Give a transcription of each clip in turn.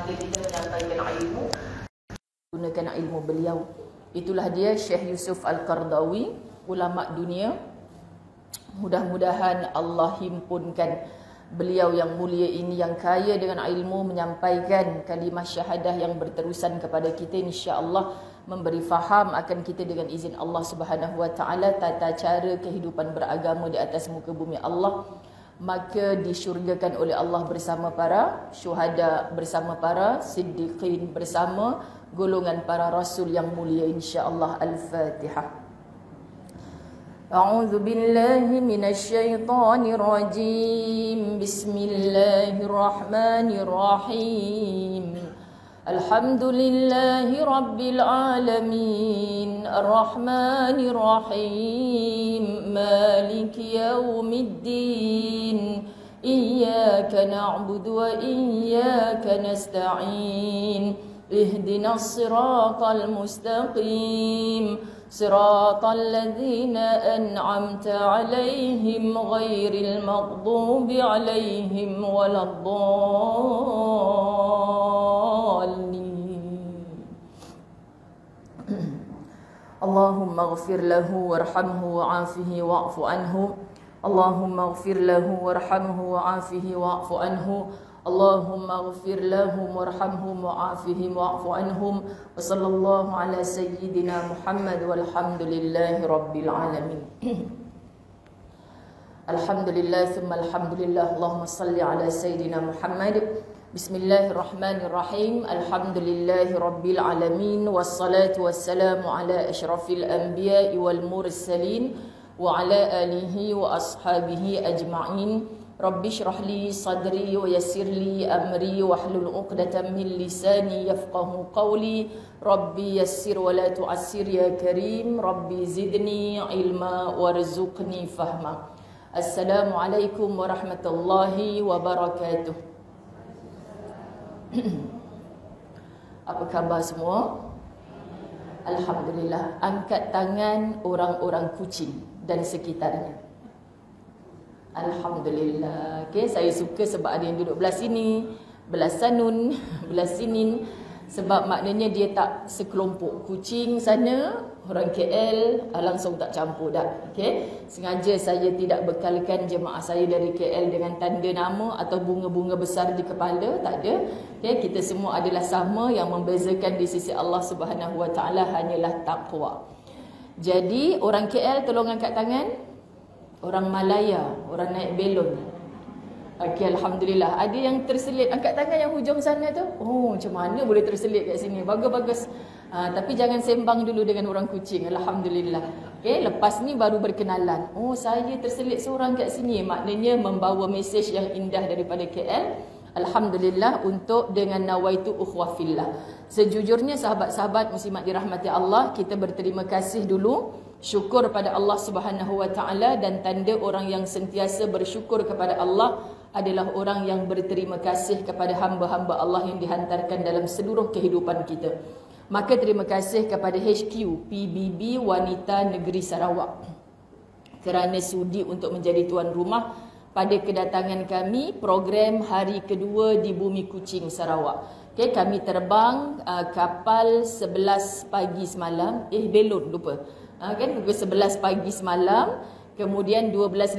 semata kita menyampaikan ilmu, gunakan ilmu beliau. Itulah dia Syekh Yusuf Al-Qaradawi, ulama dunia. Mudah-mudahan Allah himpunkan beliau yang mulia ini, yang kaya dengan ilmu, menyampaikan kalimah syahadah yang berterusan kepada kita, insya-Allah memberi faham akan kita dengan izin Allah Subhanahu wa taala tata cara kehidupan beragama di atas muka bumi Allah, maka disyurgakan oleh Allah bersama para syuhada, bersama para siddiqin, bersama golongan para rasul yang mulia, insya-Allah. Al-Fatihah. A'udzu billahi minasy syaithanir rajim. Bismillahirrahmanirrahim. Alhamdulillahi rabbil alamin. Arrahmanir rahim. Maliki yaumiddin. Iyyaka na'budu wa iyyaka nasta'in. Ihdinas siratal mustaqim. صراط الذين أنعمت عليهم غير المغضوب عليهم ولا الضالين. اللهم اغفر له وارحمه وعافه واعف عنه. اللهم اغفر له وارحمه وعافه واعف عنه. اللهم اغفر لهم وارحمهم وعافهم واعف عنهم. وصلى الله على سيدنا محمد والحمد لله رب العالمين. الحمد لله ثم الحمد لله. اللهم صل على سيدنا محمد. بسم الله الرحمن الرحيم. الحمد لله رب العالمين، والصلاة والسلام على أشرف الأنبياء والمرسلين وعلى آله وأصحابه أجمعين. Rabbi syrah li sadri wa yassir li amri wahlul 'uqdatam min lisani yafqahu qawli. Rabbi yassir wa la tu'assir ya karim. Rabbi zidni ilma warzuqni fahma. Assalamualaikum warahmatullahi wabarakatuh. Apa khabar semua? Alhamdulillah. Angkat tangan orang-orang Kuching dan sekitarnya. Alhamdulillah. Okay, saya suka sebab ada yang duduk belah sini, belah sanun, belah sinin. Sebab maknanya dia tak sekelompok. Kuching sana, orang KL langsung tak campur dah. Okay, sengaja saya tidak bekalkan jemaah saya dari KL dengan tanda nama atau bunga-bunga besar di kepala. Tak ada. Okay, kita semua adalah sama. Yang membezakan di sisi Allah Subhanahu Wa Taala hanyalah taqwa. Jadi orang KL tolong angkat tangan. Orang Malaya, orang naik belon. Okey, alhamdulillah. Ada yang terselit, angkat tangan yang hujung sana tu. Oh, macam mana boleh terselit kat sini? Bagus-bagus. Tapi jangan sembang dulu dengan orang Kuching. Alhamdulillah. Okey, lepas ni baru berkenalan. Oh, saya terselit seorang kat sini. Maknanya membawa mesej yang indah daripada KL. Alhamdulillah, untuk dengan nawaitu ukhwah fillah. Sejujurnya sahabat-sahabat muslimat dirahmati Allah, kita berterima kasih dulu. Syukur pada Allah Subhanahu Wa Taala, dan tanda orang yang sentiasa bersyukur kepada Allah adalah orang yang berterima kasih kepada hamba-hamba Allah yang dihantarkan dalam seluruh kehidupan kita. Maka terima kasih kepada HQ PBB Wanita Negeri Sarawak kerana sudi untuk menjadi tuan rumah pada kedatangan kami program hari kedua di Bumi Kuching Sarawak. Okay, kami terbang kapal 11 pagi semalam, belon lupa. Kan pukul 11 pagi semalam, kemudian 12.50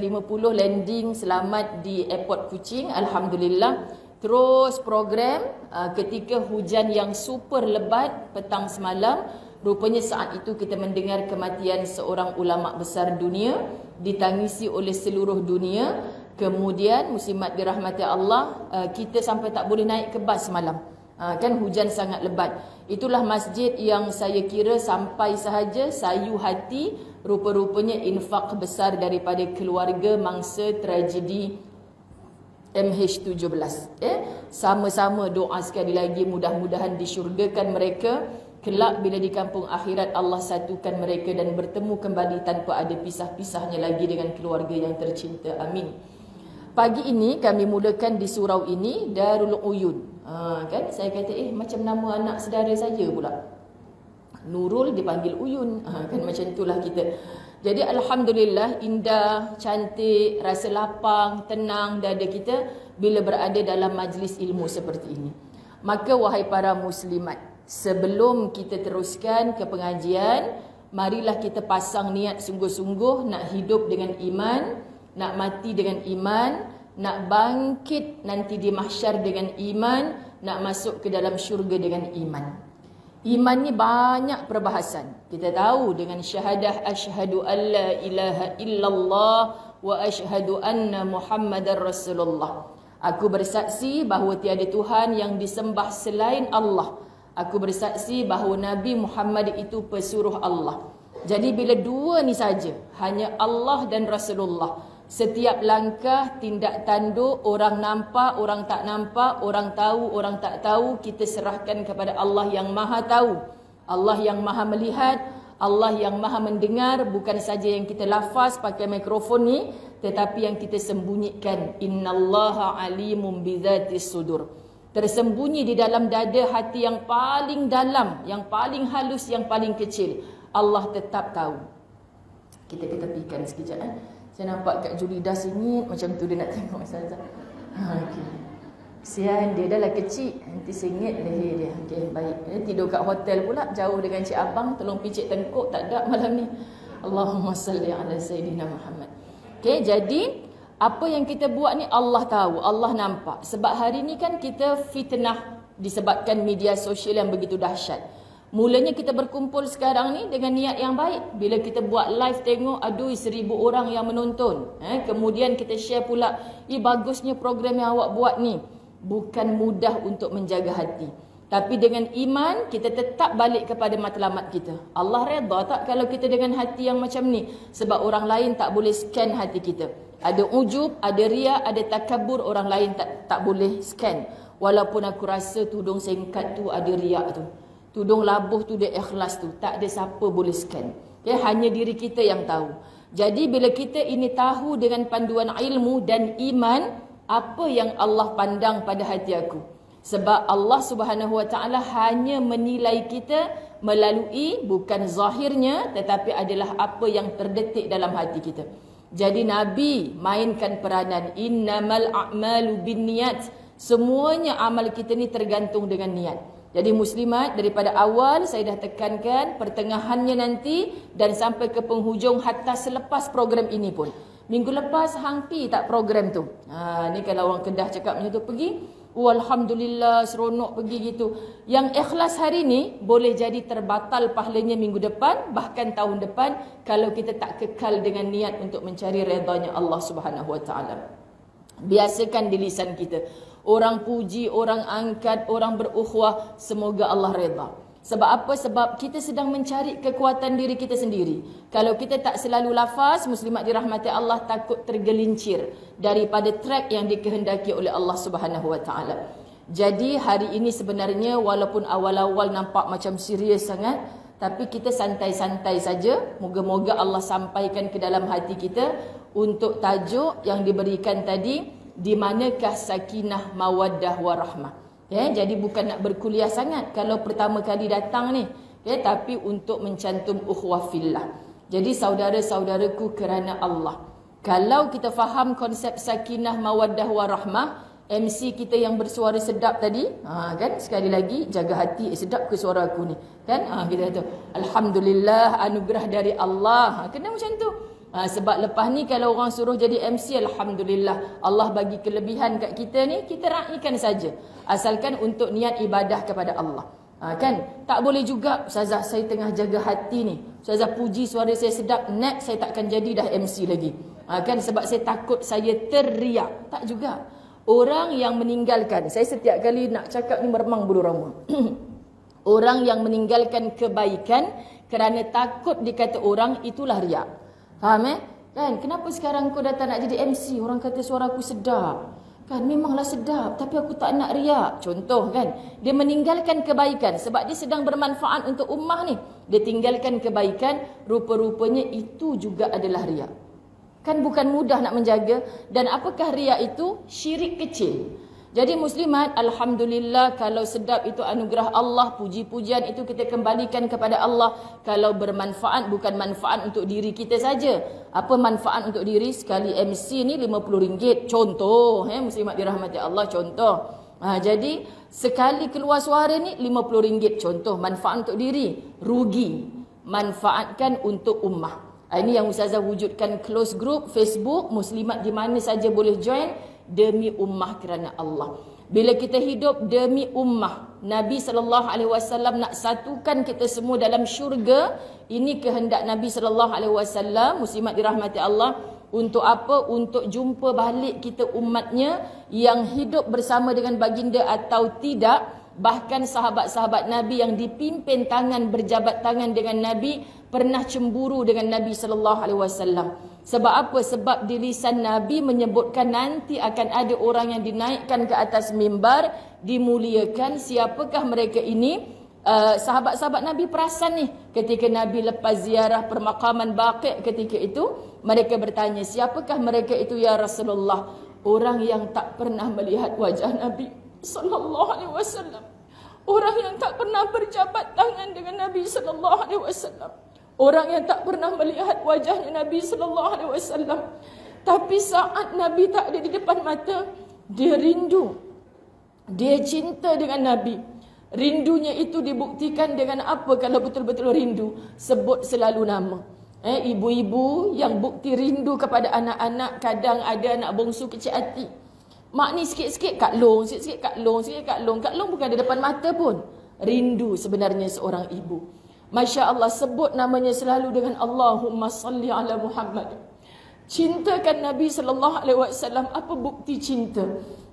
landing selamat di airport Kuching. Alhamdulillah. Terus program ketika hujan yang super lebat petang semalam. Rupanya saat itu kita mendengar kematian seorang ulama besar dunia, ditangisi oleh seluruh dunia. Kemudian muslimat dirahmati Allah, kita sampai tak boleh naik ke bas semalam. Kan hujan sangat lebat. Itulah masjid yang saya kira sampai sahaja sayu hati. Rupa-rupanya infak besar daripada keluarga mangsa tragedi MH17. Sama-sama doa sekali lagi, mudah-mudahan disyurgakan mereka. Kelak bila di kampung akhirat Allah satukan mereka dan bertemu kembali tanpa ada pisah-pisahnya lagi dengan keluarga yang tercinta. Amin. Pagi ini kami mulakan di surau ini Darul Uyun. Kan saya kata macam nama anak saudara saya pula. Nurul dipanggil Uyun. Kan macam itulah kita. Jadi alhamdulillah, indah, cantik, rasa lapang, tenang dada kita bila berada dalam majlis ilmu seperti ini. Maka wahai para muslimat, sebelum kita teruskan ke pengajian, marilah kita pasang niat sungguh-sungguh nak hidup dengan iman, nak mati dengan iman, nak bangkit nanti di mahsyar dengan iman, nak masuk ke dalam syurga dengan iman. Iman ni banyak perbahasan. Kita tahu dengan syahadah asyhadu an la ilaha illallah wa asyhadu anna Muhammadar Rasulullah. Aku bersaksi bahawa tiada Tuhan yang disembah selain Allah. Aku bersaksi bahawa Nabi Muhammad itu pesuruh Allah. Jadi bila dua ni saja, hanya Allah dan Rasulullah, setiap langkah, tindak tanduk, orang nampak, orang tak nampak, orang tahu, orang tak tahu, kita serahkan kepada Allah yang maha tahu, Allah yang maha melihat, Allah yang maha mendengar. Bukan saja yang kita lafaz pakai mikrofon ni, tetapi yang kita sembunyikan. Innallaha alimun bizatis sudur. Tersembunyi di dalam dada hati yang paling dalam, yang paling halus, yang paling kecil, Allah tetap tahu. Kita ketepikan sekejap. Saya nampak Kak Julida sini macam tu dia nak tengok Ustazah. Okey. Kesian dia dah lah kecil, nanti sengit leher dia. Okey, baik. Dia tidur kat hotel pula, jauh dengan Cik Abang, tolong picit tengkuk tak ada malam ni. Allahumma salli ala Sayyidina Muhammad. Okey, jadi apa yang kita buat ni Allah tahu, Allah nampak. Sebab hari ni kan kita fitnah disebabkan media sosial yang begitu dahsyat. Mulanya kita berkumpul sekarang ni dengan niat yang baik. Bila kita buat live tengok, aduh 1000 orang yang menonton. Kemudian kita share pula, bagusnya program yang awak buat ni. Bukan mudah untuk menjaga hati. Tapi dengan iman, kita tetap balik kepada matlamat kita. Allah redha tak kalau kita dengan hati yang macam ni? Sebab orang lain tak boleh scan hati kita. Ada ujub, ada riak, ada takabur, orang lain tak boleh scan. Walaupun aku rasa tudung singkat tu ada riak tu. Tudung labuh tu dia ikhlas tu. Tak ada siapa boleh scan. Hanya diri kita yang tahu. Jadi bila kita ini tahu dengan panduan ilmu dan iman, apa yang Allah pandang pada hati aku. Sebab Allah Subhanahu Wa Taala hanya menilai kita melalui bukan zahirnya, tetapi adalah apa yang terdetik dalam hati kita. Jadi Nabi mainkan peranan innamal a'malu binniyat. Semuanya amal kita ni tergantung dengan niat. Jadi muslimat, daripada awal saya dah tekankan, pertengahannya nanti dan sampai ke penghujung hatta selepas program ini pun. Minggu lepas hangpi tak program tu. Ni kalau orang Kedah cakap macam tu, pergi, alhamdulillah seronok pergi gitu. Yang ikhlas hari ni boleh jadi terbatal pahalanya minggu depan, bahkan tahun depan, kalau kita tak kekal dengan niat untuk mencari redanya Allah Subhanahu Wa Taala. Biasakan di lisan kita, orang puji, orang angkat, orang berukhuwah, semoga Allah redha. Sebab apa? Sebab kita sedang mencari kekuatan diri kita sendiri. Kalau kita tak selalu lafaz, muslimat dirahmati Allah, takut tergelincir daripada track yang dikehendaki oleh Allah Subhanahu Wa Taala. Jadi hari ini sebenarnya walaupun awal-awal nampak macam serius sangat, tapi kita santai-santai saja. Moga-moga Allah sampaikan ke dalam hati kita untuk tajuk yang diberikan tadi, di manakah sakinah, mawaddah, warahmah. Jadi bukan nak berkuliah sangat kalau pertama kali datang ni, tapi untuk mencantum ukhuwah fillah. Jadi saudara-saudaraku kerana Allah, kalau kita faham konsep sakinah, mawaddah, warahmah, MC kita yang bersuara sedap tadi, kan, sekali lagi jaga hati, sedap ke suara aku ni, kan, kita kata alhamdulillah, anugerah dari Allah, kena macam tu. Sebab lepas ni kalau orang suruh jadi MC, alhamdulillah, Allah bagi kelebihan kat kita ni, kita raikan saja, asalkan untuk niat ibadah kepada Allah. Kan, tak boleh juga Ustazah saya tengah jaga hati ni, Ustazah puji suara saya sedap, next saya takkan jadi dah MC lagi, kan, sebab saya takut saya teriak. Tak juga. Orang yang meninggalkan, saya setiap kali nak cakap ni meremang bulu roma. Orang yang meninggalkan kebaikan kerana takut dikata orang, itulah riak. Faham kan? Kenapa sekarang kau datang nak jadi MC? Orang kata suara aku sedap. Kan, memanglah sedap, tapi aku tak nak riak. Contoh kan, dia meninggalkan kebaikan sebab dia sedang bermanfaat untuk ummah ni. Dia tinggalkan kebaikan, rupa-rupanya itu juga adalah riak. Kan bukan mudah nak menjaga. Dan apakah riak itu? Syirik kecil. Jadi muslimat, alhamdulillah, kalau sedap itu anugerah Allah, puji-pujian itu kita kembalikan kepada Allah. Kalau bermanfaat, bukan manfaat untuk diri kita saja. Apa manfaat untuk diri? Sekali MC ni RM50. Contoh, muslimat dirahmati Allah, contoh. Jadi sekali keluar suara ni RM50 contoh, manfaat untuk diri, rugi, manfaatkan untuk ummah. Ini yang Ustazah wujudkan close group Facebook, muslimat di mana saja boleh join, demi ummah kerana Allah. Bila kita hidup demi ummah, Nabi SAW nak satukan kita semua dalam syurga. Ini kehendak Nabi SAW, muslimat dirahmati Allah. Untuk apa? Untuk jumpa balik kita umatnya yang hidup bersama dengan baginda atau tidak. Bahkan sahabat-sahabat Nabi yang dipimpin tangan, berjabat tangan dengan Nabi, pernah cemburu dengan Nabi SAW. Sebab apa? Sebab di lisan Nabi menyebutkan nanti akan ada orang yang dinaikkan ke atas mimbar, dimuliakan. Siapakah mereka ini? Sahabat-sahabat Nabi perasan ni. Ketika Nabi lepas ziarah permakaman Baqi' ketika itu, mereka bertanya, siapakah mereka itu ya Rasulullah? Orang yang tak pernah melihat wajah Nabi sallallahu alaihi wasallam. Orang yang tak pernah berjabat tangan dengan Nabi sallallahu alaihi wasallam. Orang yang tak pernah melihat wajahnya Nabi sallallahu alaihi wasallam. Tapi saat Nabi tak ada di depan mata, dia rindu. Dia cinta dengan Nabi. Rindunya itu dibuktikan dengan apa kalau betul-betul rindu? Sebut selalu nama. Ibu-ibu yang bukti rindu kepada anak-anak, kadang ada anak bongsu kecil hati. Mak ni sikit-sikit Kak Long, sikit-sikit Kak Long, sikit Kak Long. Kak Long bukan ada depan mata pun. Rindu sebenarnya seorang ibu. Masya Allah, sebut namanya selalu dengan Allahumma salli ala Muhammad. Cintakan Nabi SAW. Apa bukti cinta?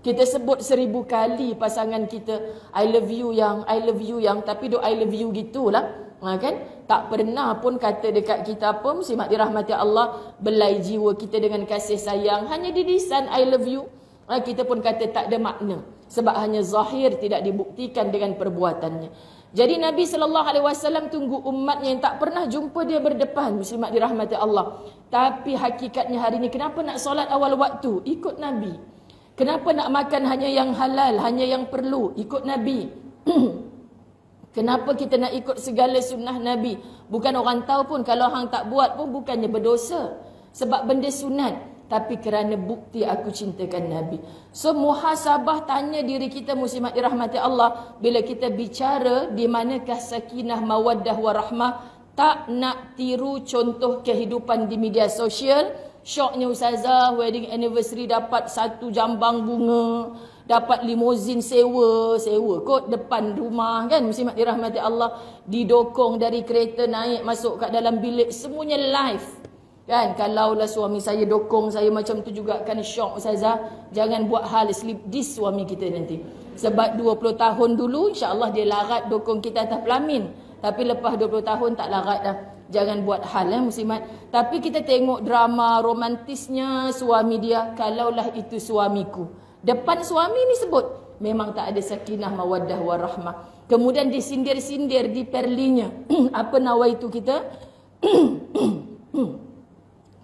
Kita sebut 1000 kali pasangan kita, I love you yang, I love you yang. Tapi duk I love you gitulah. Kan? Tak pernah pun kata dekat kita apa, muslimat dirahmati Allah, belai jiwa kita dengan kasih sayang. Hanya di lisan I love you. Kita pun kata tak ada makna. Sebab hanya zahir, tidak dibuktikan dengan perbuatannya. Jadi Nabi SAW tunggu umatnya yang tak pernah jumpa dia berdepan, muslimat dirahmati Allah. Tapi hakikatnya hari ini, kenapa nak solat awal waktu? Ikut Nabi. Kenapa nak makan hanya yang halal, hanya yang perlu? Ikut Nabi. Kenapa kita nak ikut segala sunnah Nabi? Bukan orang tahu pun, kalau orang tak buat pun bukannya berdosa. Sebab benda sunat. Tapi kerana bukti aku cintakan Nabi. So muhasabah, tanya diri kita muslimat dirahmati Allah. Bila kita bicara di manakah sakinah, mawaddah, warahmah, tak nak tiru contoh kehidupan di media sosial. Syoknya Ustazah, wedding anniversary dapat 1 jambang bunga, dapat limousin sewa kot depan rumah kan, muslimat dirahmati Allah. Didokong dari kereta naik masuk kat dalam bilik, semuanya live. Kan, kalaulah suami saya dokong saya macam tu juga kan syok Ustazah. Jangan buat hal slip diss suami kita nanti. Sebab 20 tahun dulu insya-Allah dia larat dokong kita atas pelamin. Tapi lepas 20 tahun tak larat dah. Jangan buat hal muslimat. Tapi kita tengok drama romantisnya suami dia, kalaulah itu suamiku. Depan suami ni sebut, memang tak ada sakinah, mawaddah, warahmah. Kemudian disindir-sindir di perlinya. Apa nawaitu kita?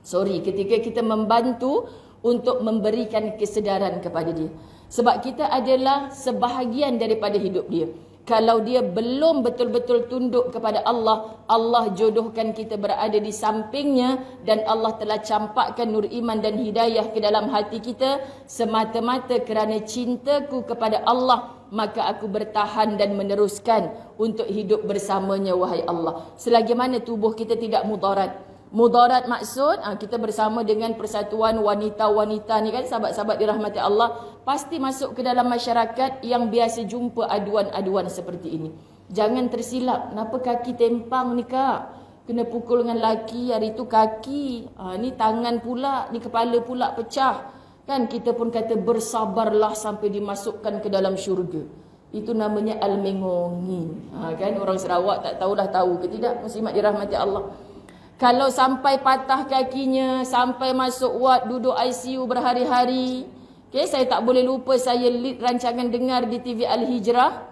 Ketika kita membantu untuk memberikan kesedaran kepada dia. Sebab kita adalah sebahagian daripada hidup dia. Kalau dia belum betul-betul tunduk kepada Allah, Allah jodohkan kita berada di sampingnya dan Allah telah campakkan nur iman dan hidayah ke dalam hati kita semata-mata kerana cintaku kepada Allah, maka aku bertahan dan meneruskan untuk hidup bersamanya wahai Allah. Selagi mana tubuh kita tidak mudarat. Mudarat maksud kita bersama dengan persatuan wanita-wanita ni kan, sahabat-sahabat dirahmati Allah, pasti masuk ke dalam masyarakat yang biasa jumpa aduan-aduan seperti ini. Jangan tersilap, kenapa kaki tempang ni kak? Kena pukul dengan laki, hari tu kaki, ni tangan pula, ni kepala pula pecah. Kan kita pun kata bersabarlah sampai dimasukkan ke dalam syurga. Itu namanya al-mengongin. Kan orang Sarawak tak tahulah tahu ke tidak, muslimat dirahmati Allah. Kalau sampai patah kakinya, sampai masuk ward, duduk ICU berhari-hari. Okay, saya tak boleh lupa saya lead rancangan dengar di TV Al-Hijrah.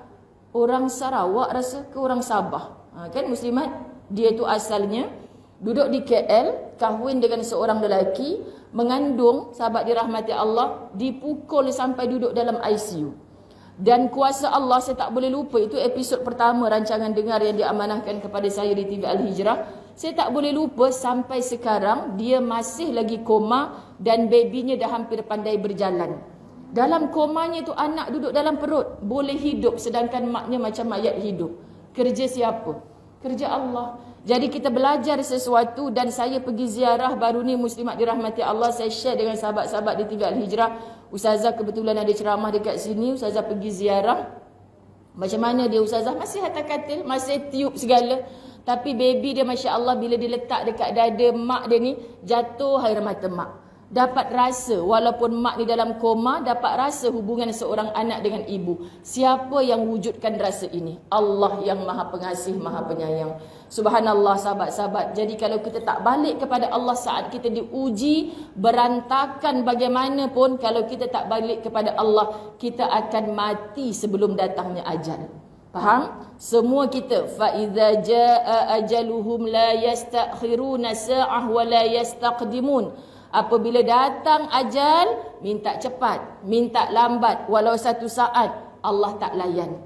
Orang Sarawak rasa ke orang Sabah. Kan muslimat? Dia tu asalnya duduk di KL, kahwin dengan seorang lelaki, mengandung, sahabat dirahmati Allah, dipukul sampai duduk dalam ICU. Dan kuasa Allah, saya tak boleh lupa, itu episod pertama rancangan dengar yang diamanahkan kepada saya di TV Al-Hijrah. Saya tak boleh lupa sampai sekarang dia masih lagi koma dan babynya dah hampir pandai berjalan. Dalam komanya tu anak duduk dalam perut, boleh hidup sedangkan maknya macam mayat hidup. Kerja siapa? Kerja Allah. Jadi kita belajar sesuatu, dan saya pergi ziarah baru ni, muslimat dirahmati Allah, saya share dengan sahabat-sahabat di TV Al-Hijrah. Ustazah kebetulan ada ceramah dekat sini, Ustazah pergi ziarah. Macam mana dia Ustazah? Masih atas katil, masih tiup segala. Tapi baby dia Masya Allah, bila dia letak dekat dada mak dia ni, jatuh air mata mak. Dapat rasa, walaupun mak ni dalam koma, dapat rasa hubungan seorang anak dengan ibu. Siapa yang wujudkan rasa ini? Allah yang maha pengasih, maha penyayang. Subhanallah sahabat-sahabat. Jadi kalau kita tak balik kepada Allah saat kita diuji, berantakan bagaimanapun, kalau kita tak balik kepada Allah, kita akan mati sebelum datangnya ajal. Faham? Semua kita, fa iza jaa ajaluhum la yastakhiruna sa'ah wa la yastaqdimun. Apabila datang ajal, minta cepat, minta lambat, walau satu saat, Allah tak layan.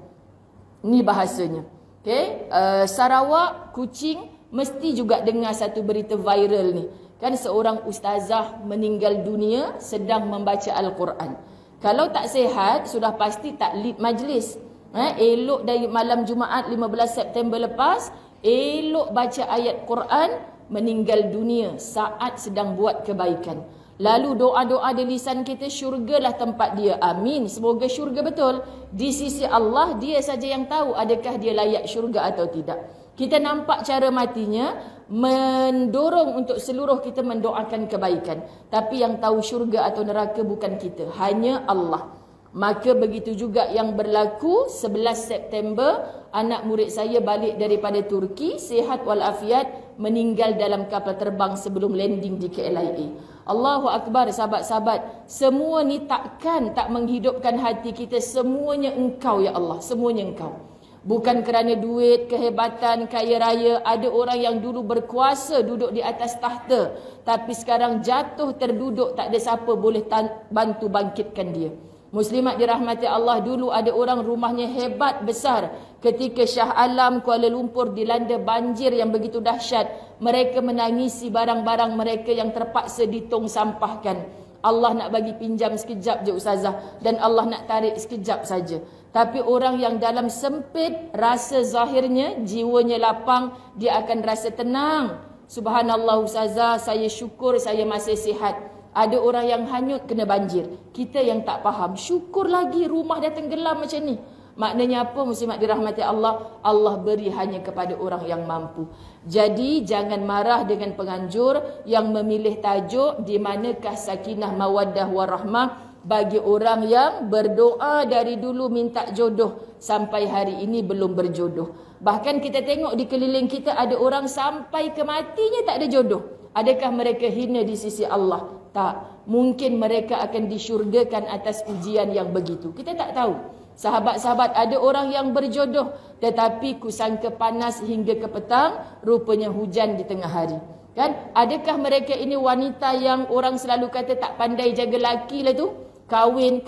Ini bahasanya. Okay? Sarawak, Kuching, mesti juga dengar satu berita viral ni. Kan seorang ustazah meninggal dunia sedang membaca Al-Quran. Kalau tak sihat, sudah pasti tak lead majlis. Elok dari malam Jumaat 15 September lepas, elok baca ayat Quran, meninggal dunia saat sedang buat kebaikan. Lalu doa-doa di lisan kita, syurgalah tempat dia. Amin. Semoga syurga betul. Di sisi Allah, dia saja yang tahu adakah dia layak syurga atau tidak. Kita nampak cara matinya, mendorong untuk seluruh kita mendoakan kebaikan. Tapi yang tahu syurga atau neraka bukan kita, hanya Allah. Maka begitu juga yang berlaku 11 September, anak murid saya balik daripada Turki, sihat walafiat, meninggal dalam kapal terbang sebelum landing di KLIA. Allahu Akbar sahabat-sahabat. Semua ni takkan tak menghidupkan hati kita. Semuanya Engkau ya Allah, semuanya Engkau. Bukan kerana duit, kehebatan, kaya raya. Ada orang yang dulu berkuasa, duduk di atas tahta, tapi sekarang jatuh terduduk, tak ada siapa boleh bantu bangkitkan dia. Muslimat dirahmati Allah, dulu ada orang rumahnya hebat besar. Ketika Shah Alam Kuala Lumpur dilanda banjir yang begitu dahsyat, mereka menangisi barang-barang mereka yang terpaksa ditong sampahkan. Allah nak bagi pinjam sekejap je Ustazah, dan Allah nak tarik sekejap saja. Tapi orang yang dalam sempit, rasa zahirnya, jiwanya lapang, dia akan rasa tenang. Subhanallah Ustazah, saya syukur saya masih sihat. Ada orang yang hanyut kena banjir. Kita yang tak faham, syukur lagi rumah dah tenggelam macam ni. Maknanya apa muslimat dirahmati Allah? Allah beri hanya kepada orang yang mampu. Jadi jangan marah dengan penganjur yang memilih tajuk di manakah sakinah mawaddah warahmah bagi orang yang berdoa dari dulu minta jodoh sampai hari ini belum berjodoh. Bahkan kita tengok di keliling kita ada orang sampai ke matinya tak ada jodoh. Adakah mereka hina di sisi Allah? Tak. Mungkin mereka akan disyurgakan atas ujian yang begitu. Kita tak tahu. Sahabat-sahabat, ada orang yang berjodoh, tetapi kusangka panas hingga ke petang, rupanya hujan di tengah hari. Kan? Adakah mereka ini wanita yang orang selalu kata tak pandai jaga laki lah tu? Kahwin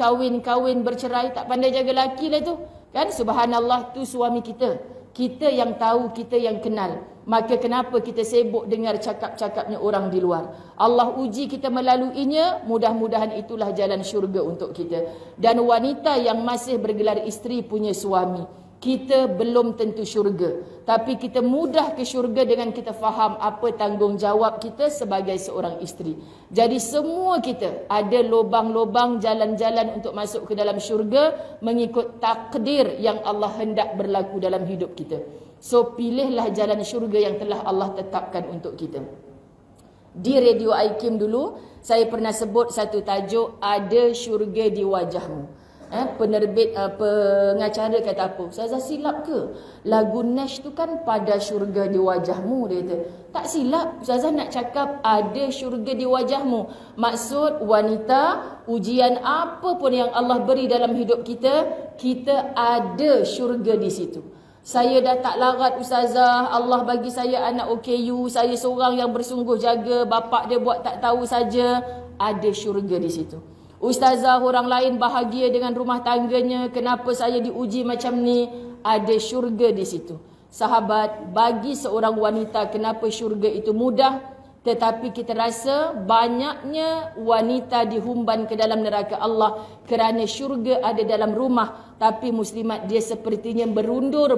bercerai, tak pandai jaga laki lah tu. Kan? Subhanallah, tu suami kita. Kita yang tahu, kita yang kenal. Maka kenapa kita sibuk dengar cakap-cakapnya orang di luar? Allah uji kita melaluinya, mudah-mudahan itulah jalan syurga untuk kita. Dan wanita yang masih bergelar isteri punya suami, kita belum tentu syurga, tapi kita mudah ke syurga dengan kita faham apa tanggungjawab kita sebagai seorang isteri. Jadi semua kita ada lubang-lubang jalan-jalan untuk masuk ke dalam syurga mengikut takdir yang Allah hendak berlaku dalam hidup kita. So pilihlah jalan syurga yang telah Allah tetapkan untuk kita. Di Radio Aikim dulu saya pernah sebut satu tajuk, ada syurga di wajahmu. Penerbit pengacara kata apa? Ustazah silap ke? Lagu Nash tu kan pada syurga di wajahmu, dia kata. Tak silap, Ustazah nak cakap ada syurga di wajahmu. Maksud wanita, ujian apa pun yang Allah beri dalam hidup kita, kita ada syurga di situ. Saya dah tak larat Ustazah, Allah bagi saya anak OKU, saya seorang yang bersungguh jaga, bapak dia buat tak tahu saja, ada syurga di situ. Ustazah, orang lain bahagia dengan rumah tangganya, kenapa saya diuji macam ni? Ada syurga di situ. Sahabat, bagi seorang wanita kenapa syurga itu mudah? tetapi kita rasa banyaknya wanita dihumban ke dalam neraka Allah kerana syurga ada dalam rumah, tapi muslimat dia sepertinya berundur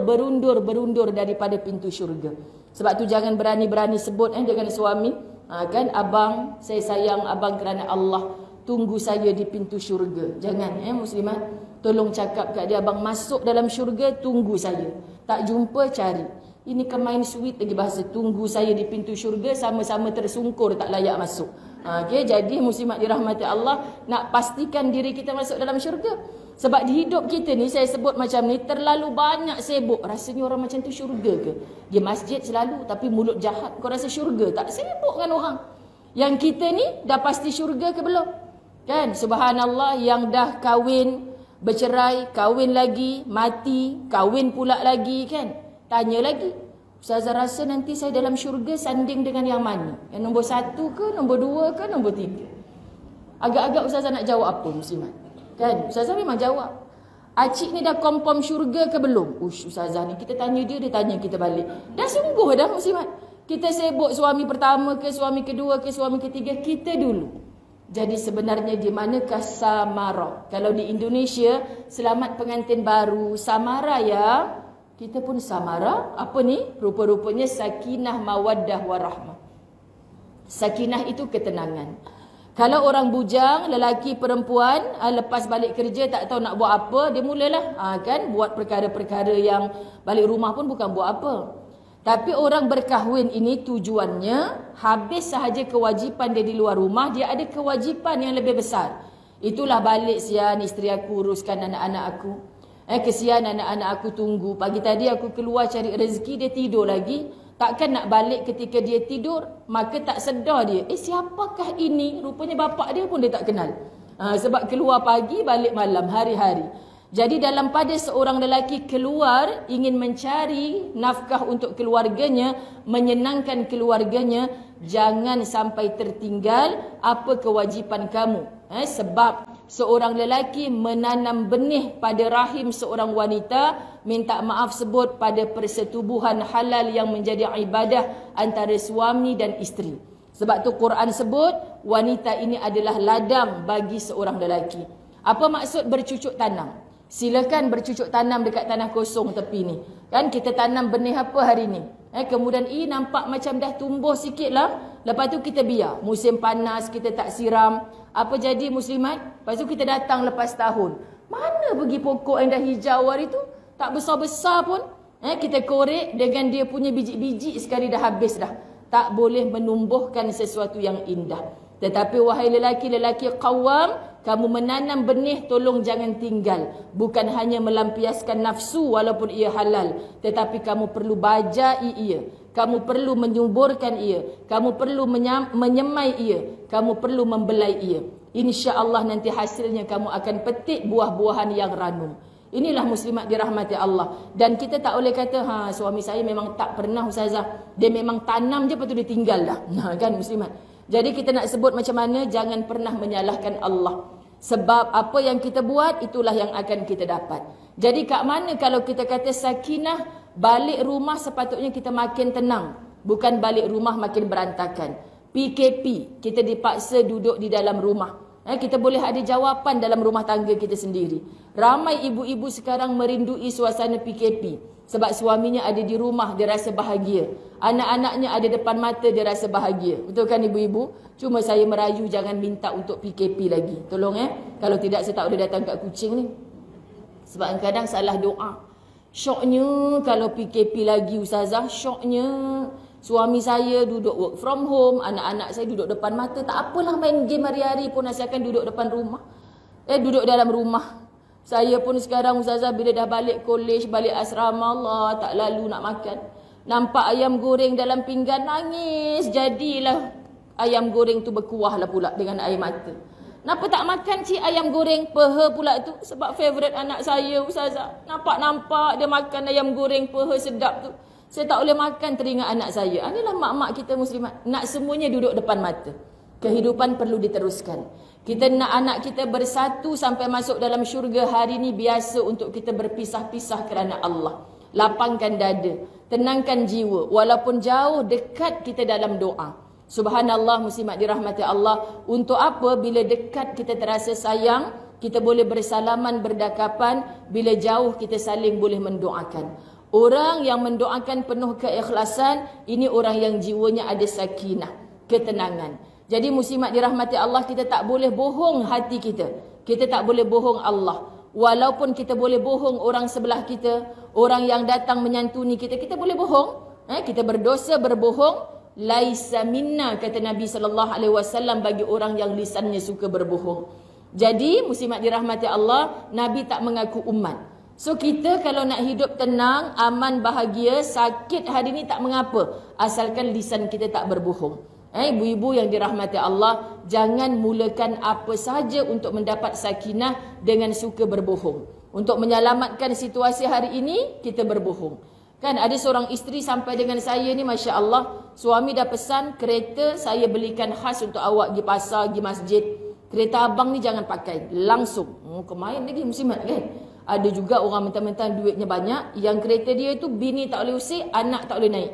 daripada pintu syurga. Sebab tu jangan berani-berani sebut dengan suami, kan, abang, saya sayang abang kerana Allah, tunggu saya di pintu syurga. Jangan muslimat, tolong cakap kat dia, abang masuk dalam syurga, tunggu saya. Tak jumpa, cari. Ini kan main sweet lagi bahasa, tunggu saya di pintu syurga, sama-sama tersungkur tak layak masuk. Okay, jadi muslimat dirahmati Allah, nak pastikan diri kita masuk dalam syurga. Sebab di hidup kita ni, saya sebut macam ni, terlalu banyak sibuk. Rasanya orang macam tu syurga ke? Dia masjid selalu tapi mulut jahat, kau rasa syurga tak? Sibuk kan orang. Yang kita ni dah pasti syurga ke belum? Kan, subhanallah, yang dah kahwin, bercerai, kahwin lagi, mati, kahwin pula lagi, kan? Tanya lagi, Ustazah rasa nanti saya dalam syurga sanding dengan yang mana? Yang nombor 1 ke, nombor 2 ke, nombor 3? Agak-agak Ustazah nak jawab apa, muslimat? Kan, Ustazah memang jawab. Acik ni dah confirm syurga ke belum? Ustazah ni, kita tanya dia, dia tanya kita balik. Dah sungguh dah, muslimat. Kita sibuk suami pertama ke, suami kedua ke, suami ketiga, kita dulu. Jadi sebenarnya di manakah samara? Kalau di Indonesia, selamat pengantin baru, samara ya. Kita pun samara, apa ni? Rupa-rupanya sakinah, mawaddah, warahmah. Sakinah itu ketenangan. Kalau orang bujang, lelaki, perempuan, lepas balik kerja tak tahu nak buat apa, dia mulalah kan buat perkara-perkara yang balik rumah pun bukan buat apa. Tapi orang berkahwin ini tujuannya, habis sahaja kewajipan dia di luar rumah, dia ada kewajipan yang lebih besar. Itulah balik sian, isteri aku uruskan anak-anak aku. Kesian anak-anak aku tunggu. Pagi tadi aku keluar cari rezeki, dia tidur lagi. Takkan nak balik ketika dia tidur, maka tak sedar dia. Siapakah ini? Rupanya bapak dia pun dia tak kenal. Sebab keluar pagi, balik malam, hari-hari. Jadi dalam pada seorang lelaki keluar, ingin mencari nafkah untuk keluarganya, menyenangkan keluarganya, jangan sampai tertinggal apa kewajipan kamu. Sebab seorang lelaki menanam benih pada rahim seorang wanita, minta maaf sebut pada persetubuhan halal yang menjadi ibadah antara suami dan isteri. Sebab tu Quran sebut wanita ini adalah ladang bagi seorang lelaki. Apa maksud bercucuk tanam? Silakan bercucuk tanam dekat tanah kosong tepi ni. Kan kita tanam benih apa hari ni? Kemudian nampak macam dah tumbuh sikit lah. Lepas tu kita biar. Musim panas kita tak siram. Apa jadi muslimat? Lepas tu kita datang lepas tahun. Mana pergi pokok yang dah hijau hari tu? Tak besar-besar pun. Kita korek dengan dia punya biji-biji sekali dah habis dah. Tak boleh menumbuhkan sesuatu yang indah. Tetapi wahai lelaki-lelaki qawam, kamu menanam benih, tolong jangan tinggal. Bukan hanya melampiaskan nafsu walaupun ia halal. Tetapi kamu perlu bajai ia. Kamu perlu menyuburkan ia. Kamu perlu menyemai ia. Kamu perlu membelai ia. InsyaAllah nanti hasilnya kamu akan petik buah-buahan yang ranum. Inilah muslimat dirahmati Allah. Dan kita tak boleh kata, suami saya memang tak pernah Ustazah. Dia memang tanam je, lepas tu dia tinggal dah. Kan muslimat? Jadi kita nak sebut macam mana, jangan pernah menyalahkan Allah. Sebab apa yang kita buat, itulah yang akan kita dapat. Jadi kat mana kalau kita kata sakinah, balik rumah sepatutnya kita makin tenang. Bukan balik rumah makin berantakan. PKP, kita dipaksa duduk di dalam rumah. Kita boleh ada jawapan dalam rumah tangga kita sendiri. Ramai ibu-ibu sekarang merindui suasana PKP. Sebab suaminya ada di rumah, dia rasa bahagia. Anak-anaknya ada depan mata, dia rasa bahagia. Betul kan ibu-ibu? Cuma saya merayu jangan minta untuk PKP lagi. Tolong kalau tidak saya tak boleh datang kat kucing ni. Sebab kadang salah doa. Syoknya kalau PKP lagi Ustazah, syoknya. Suami saya duduk work from home, anak-anak saya duduk depan mata. Tak apalah main game hari-hari pun asalkan duduk depan rumah. Duduk dalam rumah. Saya pun sekarang Ustazah bila dah balik kolej, balik asrama, Allah tak lalu nak makan. Nampak ayam goreng dalam pinggan, nangis. Jadilah ayam goreng tu berkuah lah pula dengan air mata. Kenapa tak makan cik ayam goreng peha pula tu? Sebab favourite anak saya Ustazah. Nampak-nampak dia makan ayam goreng peha sedap tu. Saya tak boleh makan, teringat anak saya. Inilah mak-mak kita muslimat. Nak semuanya duduk depan mata. Kehidupan perlu diteruskan. Kita nak anak kita bersatu sampai masuk dalam syurga. Hari ini biasa untuk kita berpisah-pisah kerana Allah. Lapangkan dada. Tenangkan jiwa. Walaupun jauh, dekat kita dalam doa. Subhanallah, muslimat dirahmati Allah. Untuk apa? Bila dekat kita terasa sayang, kita boleh bersalaman, berdakapan. Bila jauh kita saling boleh mendoakan. Orang yang mendoakan penuh keikhlasan, ini orang yang jiwanya ada sakinah, ketenangan. Jadi muslimat dirahmati Allah, kita tak boleh bohong hati kita. Kita tak boleh bohong Allah. Walaupun kita boleh bohong orang sebelah kita, orang yang datang menyantuni kita, kita boleh bohong. Kita berdosa berbohong. Laisa minna, kata Nabi SAW, bagi orang yang lisannya suka berbohong. Jadi muslimat dirahmati Allah, Nabi tak mengaku umat. So kita kalau nak hidup tenang, aman, bahagia, sakit hari ni tak mengapa, asalkan lisan kita tak berbohong. Ibu-ibu yang dirahmati Allah, jangan mulakan apa sahaja untuk mendapat sakinah dengan suka berbohong. Untuk menyelamatkan situasi hari ini, kita berbohong. Kan ada seorang isteri sampai dengan saya ni, Masya Allah, suami dah pesan kereta saya belikan khas untuk awak pergi pasar, pergi masjid. Kereta abang ni jangan pakai, langsung. Kau main lagi muslimat kan. Ada juga orang mentang-mentang duitnya banyak, yang kereta dia tu bini tak boleh usik, anak tak boleh naik.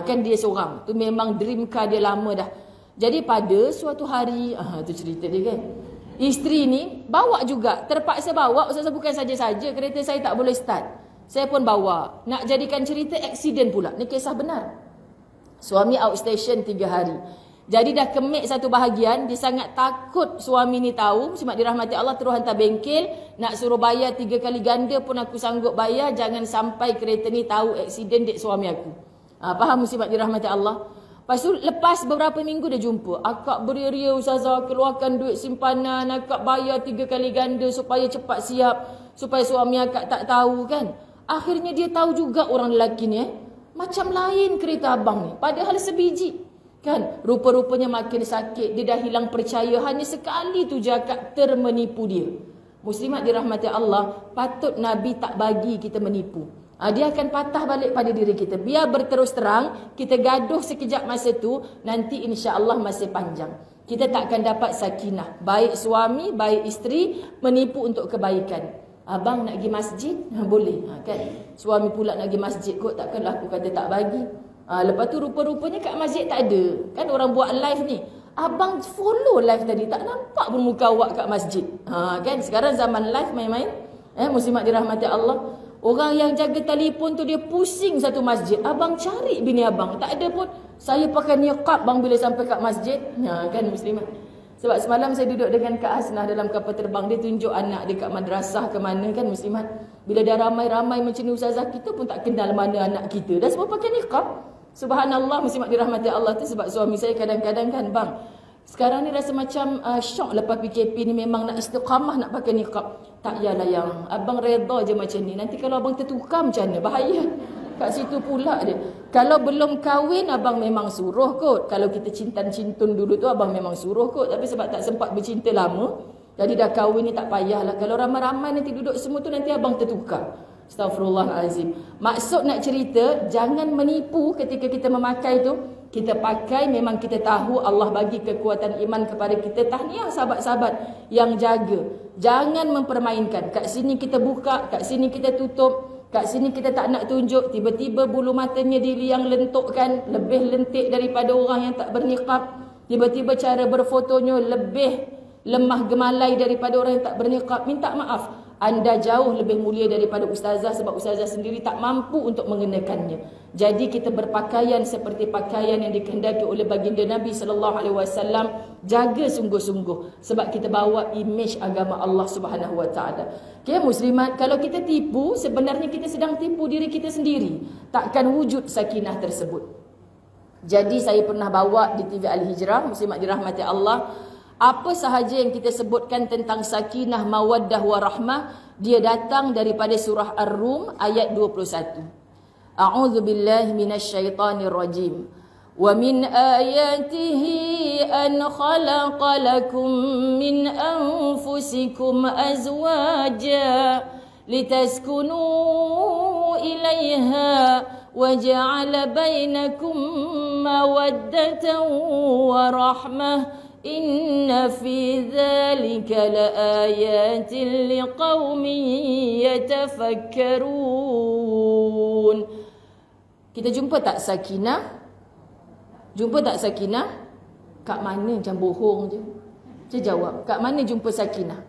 Kan dia seorang. Tu memang dream car dia lama dah. Jadi pada suatu hari, tu cerita dia kan. Isteri ni bawa juga, terpaksa bawa, ustazah bukan saja-saja kereta saya tak boleh start. Saya pun bawa. Nak jadikan cerita, aksiden pula. Ni kisah benar. Suami outstation 3 hari. Jadi dah kemik satu bahagian. Dia sangat takut suami ni tahu. Muslimat dirahmati Allah, terus hantar bengkel. Nak suruh bayar 3 kali ganda pun aku sanggup bayar. Jangan sampai kereta ni tahu aksiden dek suami aku. Faham muslimat dirahmati Allah? Lepas tu lepas beberapa minggu dia jumpa. Akak beria-ria ustazah, keluarkan duit simpanan. Akak bayar 3 kali ganda supaya cepat siap. Supaya suami akak tak tahu kan. Akhirnya dia tahu juga orang lelaki ni macam lain kereta abang ni. Padahal sebiji. Kan? Rupa-rupanya makin sakit. Dia dah hilang percaya. Hanya sekali tu je akak termenipu dia. Muslimat dirahmati Allah, patut Nabi tak bagi kita menipu. Dia akan patah balik pada diri kita. Biar berterus terang, kita gaduh sekejap masa tu, nanti insya-Allah masih panjang. Kita tak akan dapat sakinah. Baik suami, baik isteri menipu untuk kebaikan. Abang nak pergi masjid? Boleh. Kan? Suami pula nak pergi masjid kot. Takkanlah aku kata tak bagi. Lepas tu rupa-rupanya kat masjid tak ada. Kan orang buat live ni. Abang follow live tadi. Tak nampak pun muka awak kat masjid. Kan? Sekarang zaman live main-main. Muslimat dirahmati Allah. Orang yang jaga telefon tu dia pusing satu masjid. Abang cari bini abang. Tak ada pun. Saya pakai niqab bang bila sampai kat masjid. Kan muslimat. Sebab semalam saya duduk dengan Kak Hasnah dalam kapal terbang. Dia tunjuk anak dia kat madrasah ke mana kan muslimat. Bila dah ramai-ramai macam ni ustazah, kita pun tak kenal mana anak kita. Dah semua pakai niqab. Subhanallah, muslimat dirahmati Allah tu. Sebab suami saya kadang-kadang kan, bang, sekarang ni rasa macam syok lepas PKP ni, memang nak istiqamah nak pakai niqab. Tak yalah yang abang reda je macam ni. Nanti kalau abang tertukar macam mana? Bahaya. Kat situ pula dia. Kalau belum kahwin abang memang suruh kot. Kalau kita cintan-cintun dulu tu abang memang suruh kot. Tapi sebab tak sempat bercinta lama, jadi dah kahwin ni tak payahlah. Kalau ramai-ramai nanti duduk semua tu, nanti abang tertukar. Astaghfirullahalazim. Maksud nak cerita, jangan menipu ketika kita memakai tu. Kita pakai memang kita tahu Allah bagi kekuatan iman kepada kita. Tahniah sahabat-sahabat yang jaga. Jangan mempermainkan. Kat sini kita buka, kat sini kita tutup. Kat sini kita tak nak tunjuk, tiba-tiba bulu matanya diri yang lentukkan, lebih lentik daripada orang yang tak berniqab. Tiba-tiba cara berfotonya lebih lemah gemalai daripada orang yang tak berniqab. Minta maaf, anda jauh lebih mulia daripada ustazah sebab ustazah sendiri tak mampu untuk mengenakannya. Jadi kita berpakaian seperti pakaian yang dikehendaki oleh baginda Nabi SAW. Jaga sungguh-sungguh sebab kita bawa imej agama Allah Subhanahu Wa Taala. Okay, muslimat, kalau kita tipu, sebenarnya kita sedang tipu diri kita sendiri. Takkan wujud sakinah tersebut. Jadi saya pernah bawa di TV Al-Hijrah, muslimat dirahmati Allah, apa sahaja yang kita sebutkan tentang sakinah, mawaddah, warahmah, dia datang daripada surah Ar-Rum ayat 21. A'udzu billahi minasyaitonir rajim. Wa min ayatihi an khalaqa lakum min anfusikum azwaja litaskunu ilaiha wa ja'ala bainakum mawaddatan wa rahmah. Inna fi dhalika laayatin liqaumin yatafakkarun. Kita jumpa tak sakinah? Jumpa tak sakinah? kat mana macam bohong je. Saya jawab, kat mana jumpa sakinah?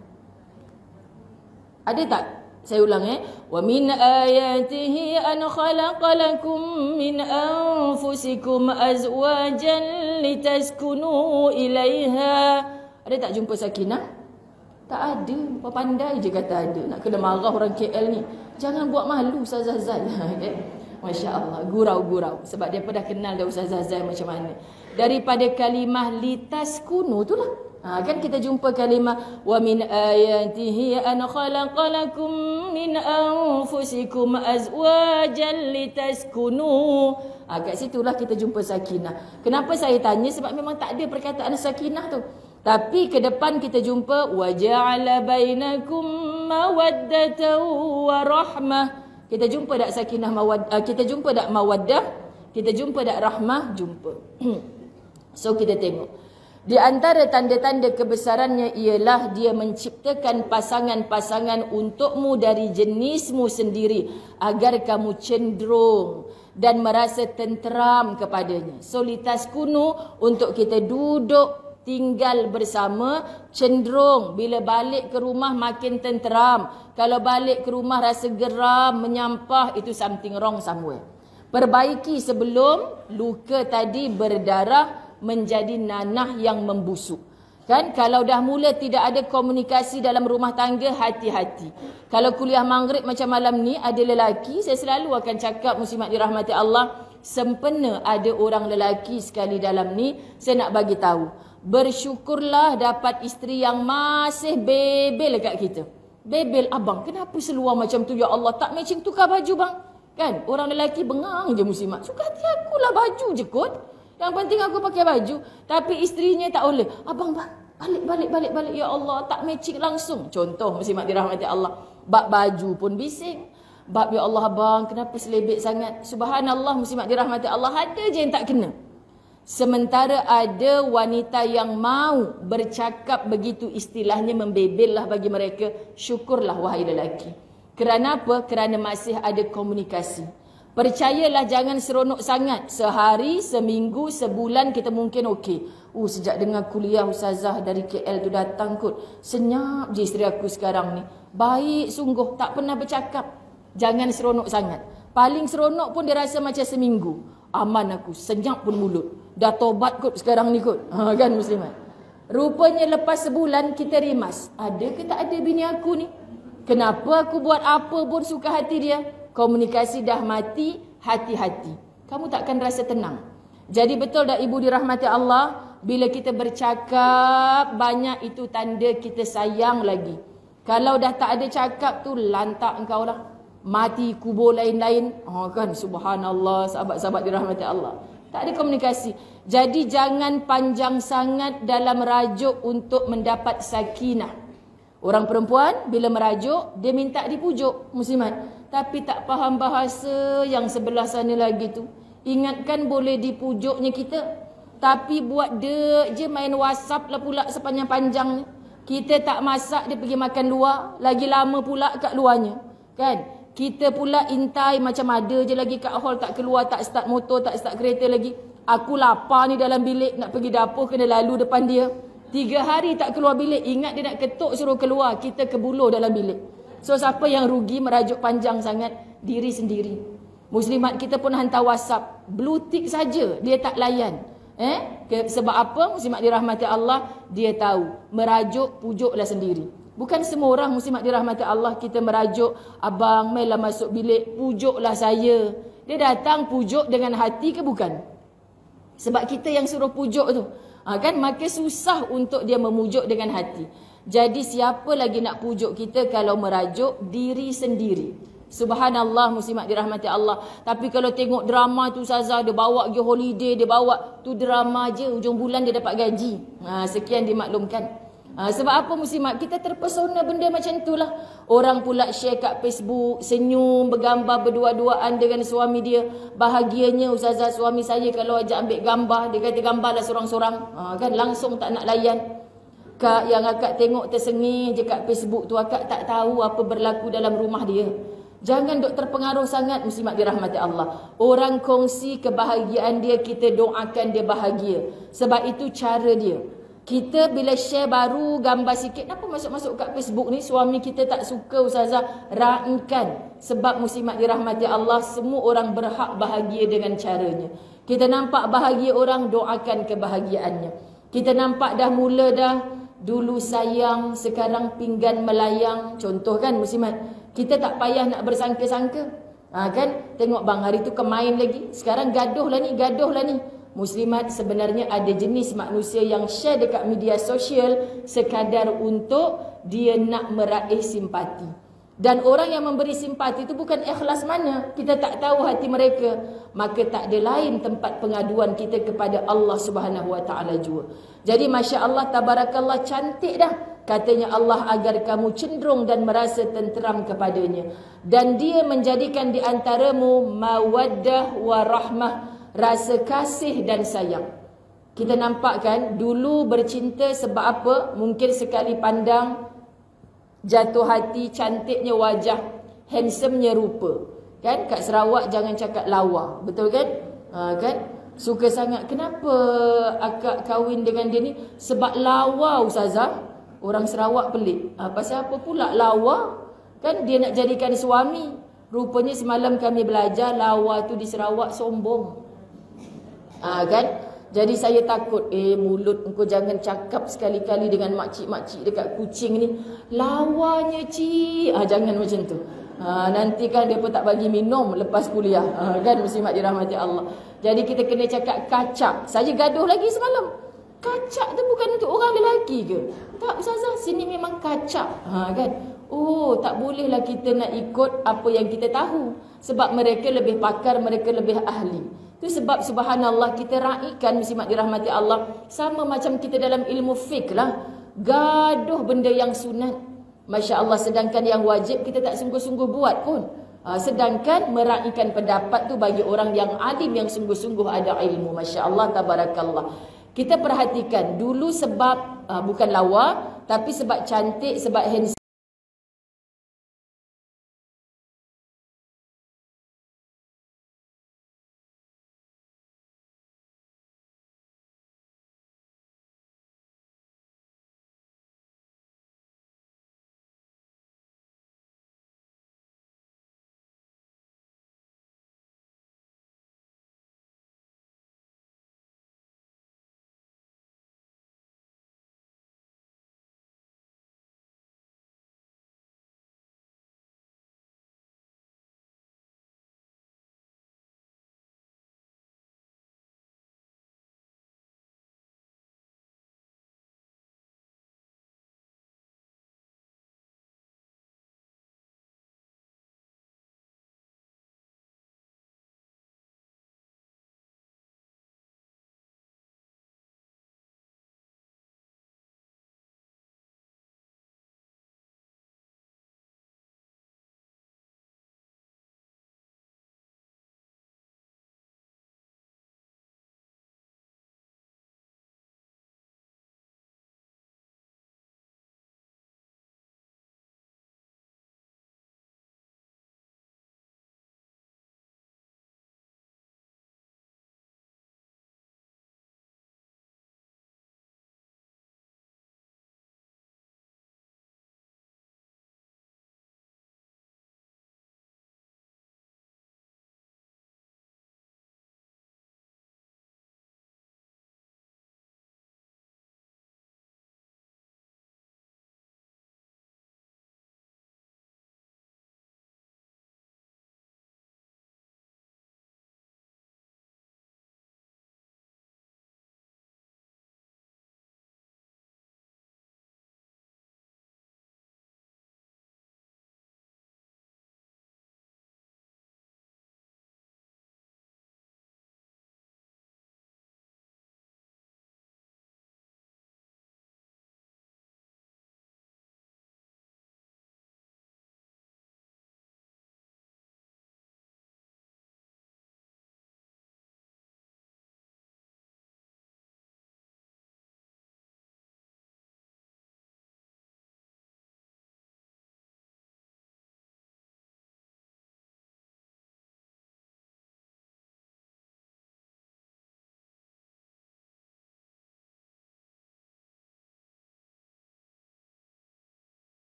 Ada tak? Saya ulang Wa min ayatihi an khalaqa lakum min anfusikum azwajan litaskunu ilaiha. Ada tak jumpa sakinah? Tak ada. Pandai je kata ada. Nak kena marah orang KL ni. Jangan buat malu Ustaz Zazal. Masya Allah, gurau-gurau. Sebab dia dah kenal dah Ustaz Zazal macam mana. Daripada kalimah litaskunu tu lah. Kan kita jumpa kalimah wa min ayatihi an khalaqa lakum min anfusikum azwajan litaskunu. Kat situlah kita jumpa sakinah. Kenapa saya tanya? Sebab memang tak ada perkataan sakinah tu. Tapi ke depan kita jumpa wa ja'ala bainakum mawaddatan wa rahmah. Kita jumpa tak sakinah kita jumpa tak mawaddah? Kita jumpa tak rahmah? Jumpa. So kita tengok. Di antara tanda-tanda kebesarannya ialah dia menciptakan pasangan-pasangan untukmu dari jenismu sendiri agar kamu cenderung dan merasa tenteram kepadanya. So litaskunu, untuk kita duduk tinggal bersama, cenderung bila balik ke rumah makin tenteram. Kalau balik ke rumah rasa geram, menyampah, itu something wrong somewhere. Perbaiki sebelum luka tadi berdarah menjadi nanah yang membusuk. Kan kalau dah mula tidak ada komunikasi dalam rumah tangga, hati-hati. Kalau kuliah maghrib macam malam ni ada lelaki, saya selalu akan cakap, muslimat dirahmati Allah, sempena ada orang lelaki sekali dalam ni, saya nak bagi tahu, bersyukurlah dapat isteri yang masih bebel dekat kita. Bebel, abang kenapa seluar macam tu, ya Allah, tak matching, tukar baju bang. Kan orang lelaki bengang je muslimat, suka hati akulah baju je kot. Yang penting aku pakai baju. Tapi isterinya tak boleh. Abang, balik. Ya Allah, tak matching langsung. Contoh, muslimat dirahmati Allah. Bab baju pun bising. Bab, ya Allah abang, kenapa selebek sangat? Subhanallah, muslimat dirahmati Allah. Ada je yang tak kena. Sementara ada wanita yang mau bercakap begitu, istilahnya membebel lah bagi mereka. Syukurlah wahai lelaki. Kerana apa? Kerana masih ada komunikasi. Percayalah, jangan seronok sangat. Sehari, seminggu, sebulan kita mungkin okey. Sejak dengar kuliah Ustazah dari KL tu datang kot, senyap je isteri aku sekarang ni. Baik sungguh, tak pernah bercakap. Jangan seronok sangat. Paling seronok pun dia rasa macam seminggu. Aman aku, senyap pun mulut. Dah tobat kot sekarang ni kot. Kan muslimat? Rupanya lepas sebulan kita rimas. Ada ke tak ada bini aku ni? Kenapa aku buat apa pun suka hati dia? Komunikasi dah mati, hati-hati. Kamu takkan rasa tenang. Jadi betul dah ibu dirahmati Allah, bila kita bercakap banyak, itu tanda kita sayang lagi. Kalau dah tak ada cakap tu, lantak engkau lah. Mati kubur lain-lain. Kan subhanallah, sahabat-sahabat dirahmati Allah. Tak ada komunikasi. Jadi jangan panjang sangat dalam merajuk untuk mendapat sakinah. Orang perempuan bila merajuk, dia minta dipujuk, muslimat. Tapi tak faham bahasa yang sebelah sana lagi tu. Ingatkan boleh dipujuknya kita. Tapi buat dek je, main WhatsApp lah pula sepanjang-panjangnya. Kita tak masak, dia pergi makan luar. Lagi lama pula kat luarnya. Kan? Kita pula intai macam ada je lagi kat hall, tak keluar, tak start motor, tak start kereta lagi. Aku lapar ni dalam bilik, nak pergi dapur kena lalu depan dia. 3 hari tak keluar bilik, ingat dia nak ketuk suruh keluar, kita kebuluh dalam bilik. So siapa yang rugi merajuk panjang sangat? Diri sendiri. Muslimat kita pun hantar WhatsApp, blue tick saja dia tak layan. Sebab apa? Muslimat dirahmati Allah, dia tahu merajuk, pujuklah sendiri. Bukan semua orang muslimat dirahmati Allah kita merajuk, abang mailah masuk bilik, pujuklah saya. Dia datang pujuk dengan hati ke bukan? Sebab kita yang suruh pujuk tu. Kan maka susah untuk dia memujuk dengan hati. Jadi siapa lagi nak pujuk kita kalau merajuk? Diri sendiri. Subhanallah, muslimat dirahmati Allah. Tapi kalau tengok drama tu Ustazah, dia bawa pergi holiday, dia bawa tu drama je, hujung bulan dia dapat gaji. Sekian dimaklumkan. Sebab apa muslimat? Kita terpesona benda macam itulah. Orang pula share kat Facebook, senyum, bergambar berdua-duaan dengan suami dia. Bahagianya Ustazah, suami saya kalau ajak ambil gambar, dia kata gambarlah seorang-seorang. Kan langsung tak nak layan. Kak, yang akak tengok tersengih je kat Facebook tu, akak tak tahu apa berlaku dalam rumah dia. Jangan dok terpengaruh sangat, muslimat dirahmati Allah. Orang kongsi kebahagiaan dia, kita doakan dia bahagia. Sebab itu cara dia. Kita bila share baru gambar sikit, kenapa masuk-masuk kat Facebook ni, suami kita tak suka ustazah, raikan. Sebab muslimat dirahmati Allah, semua orang berhak bahagia dengan caranya. Kita nampak bahagia orang, doakan kebahagiaannya. Kita nampak dah mula dah, dulu sayang, sekarang pinggan melayang. Contoh kan muslimat, kita tak payah nak bersangka-sangka. Kan? Tengok bang, hari tu kemain lagi, sekarang gaduh lah ni. Muslimat, sebenarnya ada jenis manusia yang share dekat media sosial sekadar untuk dia nak meraih simpati. Dan orang yang memberi simpati itu bukan ikhlas mana, kita tak tahu hati mereka. Maka tak ada lain tempat pengaduan kita kepada Allah Subhanahu Wa Taala jua. Jadi Masya Allah, tabarakallah, cantik dah. Katanya Allah agar kamu cenderung dan merasa tenteram kepadanya. Dan dia menjadikan di antaramu mawaddah wa rahmah, rasa kasih dan sayang. Kita nampak kan, dulu bercinta sebab apa? Mungkin sekali pandang, jatuh hati, cantiknya wajah, handsomenya rupa. Kan? Kat Sarawak jangan cakap lawa. Betul kan? Kan? Suka sangat. Kenapa akak kahwin dengan dia ni? Sebab lawa ustazah. Orang Sarawak pelik. Pasal apa pula lawa? Kan dia nak jadikan suami. Rupanya semalam kami belajar, lawa tu di Sarawak sombong. Kan? Jadi saya takut, mulut engkau jangan cakap sekali-kali dengan makcik-makcik dekat Kuching ni. Lawanya cik. Jangan macam tu. Nanti kan dia pun tak bagi minum lepas kuliah. Kan muslimat dirahmati Allah. Jadi kita kena cakap kacak. Saya gaduh lagi semalam. Kacak tu bukan untuk orang lelaki ke? Tak ustazah, sini memang kacak. Kan? Oh, tak bolehlah kita nak ikut apa yang kita tahu. Sebab mereka lebih pakar, mereka lebih ahli. Itu sebab subhanallah kita raikan muslimat dirahmati Allah. Sama macam kita dalam ilmu fiqh lah. Gaduh benda yang sunat. Masya Allah, sedangkan yang wajib kita tak sungguh-sungguh buat pun. Sedangkan meraikan pendapat tu bagi orang yang alim, yang sungguh-sungguh ada ilmu. Masya Allah, tabarakallah. Kita perhatikan dulu sebab bukan lawa, tapi sebab cantik, sebab handsome.